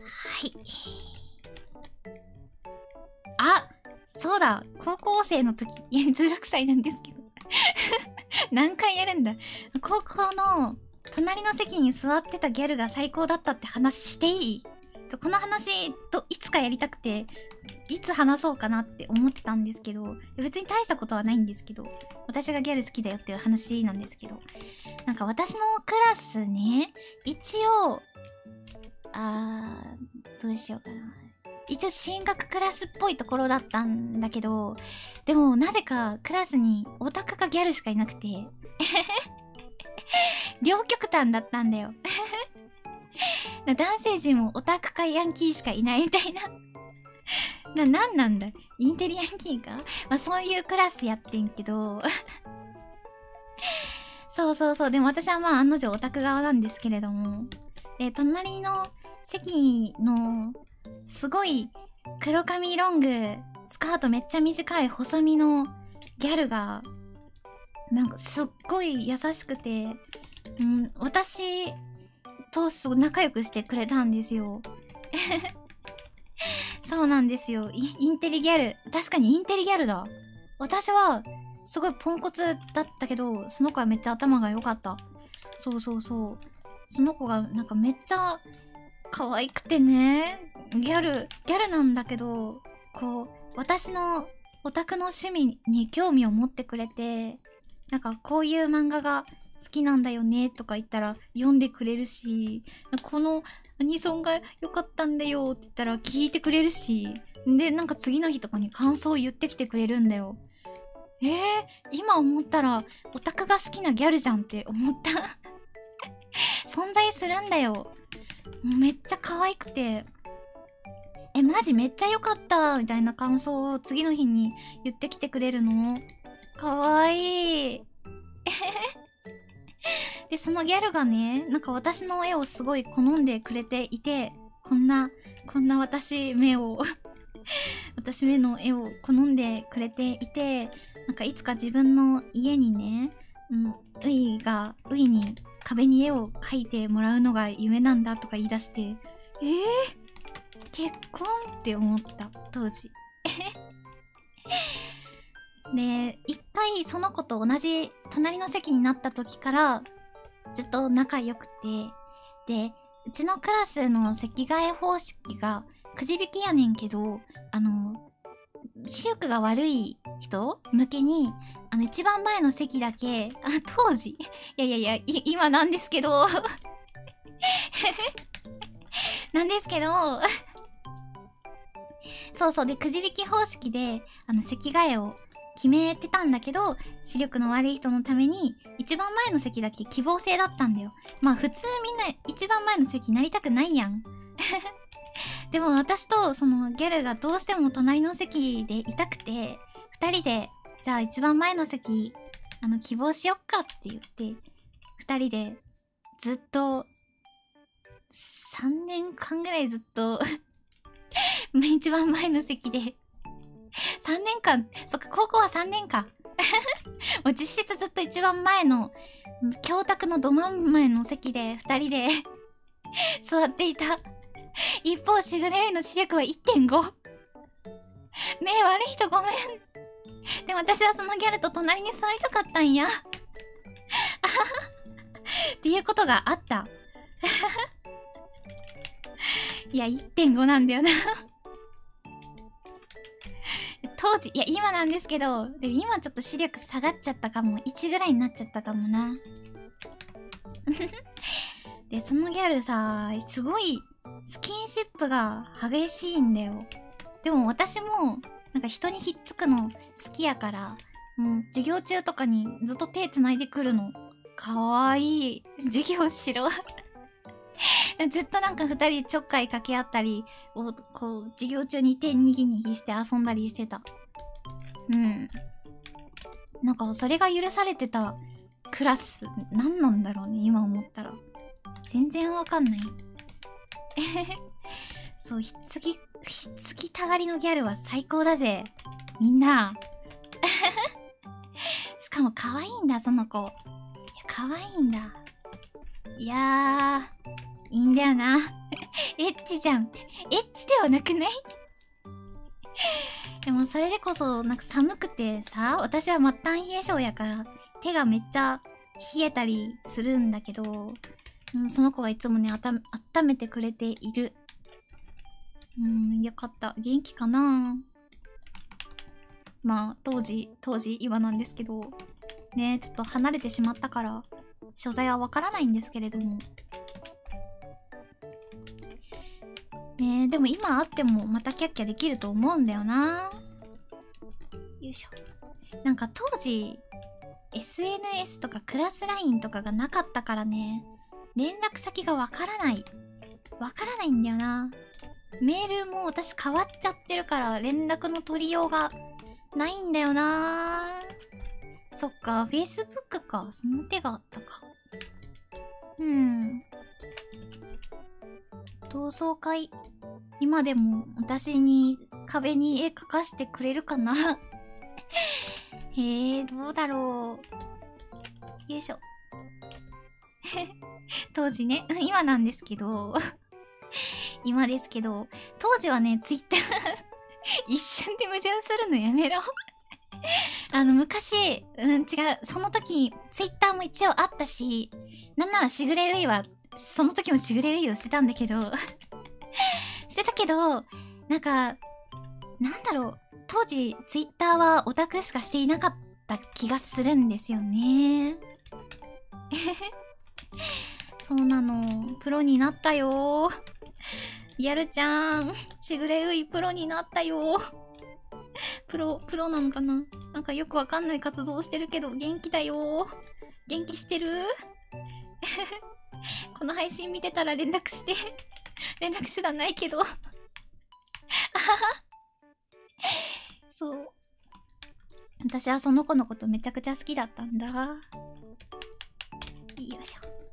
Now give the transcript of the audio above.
はい。あ、そうだ。高校生の時、いや、16歳なんですけど。何回やるんだ。高校の隣の席に座ってたギャルが最高だったって話していい？この話といつかやりたくて、いつ話そうかなって思ってたんですけど、別に大したことはないんですけど、私がギャル好きだよっていう話なんですけど、なんか私のクラスね、一応、どうしようかな。一応進学クラスっぽいところだったんだけど、でもなぜかクラスにオタクかギャルしかいなくて、両極端だったんだよ。男性陣もオタクかヤンキーしかいないみたいな。なんなんだインテリヤンキーか、まあ、そういうクラスやってんけど。そうそうそう。でも私はまあ案の定オタク側なんですけれども。で、隣の席のすごい黒髪ロング、スカートめっちゃ短い細身のギャルが、なんかすっごい優しくて、私とすごい仲良くしてくれたんですよ。そうなんですよ。インテリギャル。確かにインテリギャルだ。私はすごいポンコツだったけど、その子はめっちゃ頭が良かった。そうそうそう。その子がなんかめっちゃ可愛くてね、ギャルなんだけど、こう、私のオタクの趣味に興味を持ってくれて、なんかこういう漫画が好きなんだよねとか言ったら読んでくれるし、このアニソンが良かったんだよって言ったら聞いてくれるし、で、なんか次の日とかに感想を言ってきてくれるんだよ。今思ったらオタクが好きなギャルじゃんって思った。存在するんだよ。めっちゃ可愛くて、マジめっちゃ良かったみたいな感想を次の日に言ってきてくれるの。可愛い。で、そのギャルがね、なんか私の絵をすごい好んでくれていて、こんな私目を私目の絵を好んでくれていて、なんかいつか自分の家にね、ウイに壁に絵を描いてもらうのが夢なんだとか言い出して、結婚って思った、当時。で、一回その子と同じ隣の席になった時からずっと仲良くて、で、うちのクラスの席替え方式がくじ引きやねんけど、視力が悪い人向けに、一番前の席だけ、当時、今なんですけど、なんですけど、そうそう、で、くじ引き方式で、席替えを決めてたんだけど、視力の悪い人のために、一番前の席だけ希望制だったんだよ。まあ、普通みんな一番前の席なりたくないやん。でも私とそのギャルがどうしても隣の席でいたくて、二人で、じゃあ一番前の席、希望しよっかって言って、二人でずっと、3年間ぐらいずっと一番前の席で3年間、そっか、高校は3年か。もう実質ずっと一番前の、教託のど真ん前の席で二人で座っていた。一方、しぐれの視力は 1.5。目悪い人ごめん。でも私はそのギャルと隣に座りたかったんや。っていうことがあった。いや、1.5 なんだよな。当時、いや、今なんですけど、でも今ちょっと視力下がっちゃったかも。1ぐらいになっちゃったかもな。で、そのギャルさ、すごい、スキンシップが激しいんだよ。でも私も、なんか人にひっつくの好きやから、もう授業中とかにずっと手繋いでくるの。かわいい。授業しろ。ずっとなんか二人ちょっかい掛け合ったり、こう、授業中に手にぎにぎして遊んだりしてた。なんかそれが許されてたクラス、何なんだろうね、今思ったら。全然わかんない。そう、ひっつきたがりのギャルは最高だぜ。みんな。しかも可愛いんだ、その子。いや、可愛いんだ。いやー、いいんだよな。エッチじゃん。エッチではなくない？でもそれでこそなんか寒くてさ、私は末端冷え性やから手がめっちゃ冷えたりするんだけど、その子がいつもね、温めてくれている。よかった。元気かな。まあ当時今なんですけどね、ちょっと離れてしまったから所在はわからないんですけれどもね。でも今会ってもまたキャッキャできると思うんだよな。よいしょ。なんか当時 SNS とかクラス LINE とかがなかったからね、連絡先がわからないんだよな。メールも私変わっちゃってるから連絡の取りようがないんだよな。そっか、Facebook か。その手があったか。同窓会、今でも私に壁に絵描かしてくれるかな。どうだろう。よいしょ。当時ね、今なんですけど、今ですけど、当時はね、Twitter 一瞬で矛盾するのやめろ。昔、違う、その時、Twitter も一応あったし、なんならしぐれるいは、その時もしぐれるいをしてたんだけど、してたけど、なんか、なんだろう、当時 Twitter はオタクしかしていなかった気がするんですよね。そうなの、プロになったよ。やるちゃん、しぐれういプロになったよ。プロなのかな。なんかよくわかんない活動してるけど元気だよ。元気してる？この配信見てたら連絡して。連絡手段ないけど。そう。私はその子のことめちゃくちゃ好きだったんだ。よいしょ。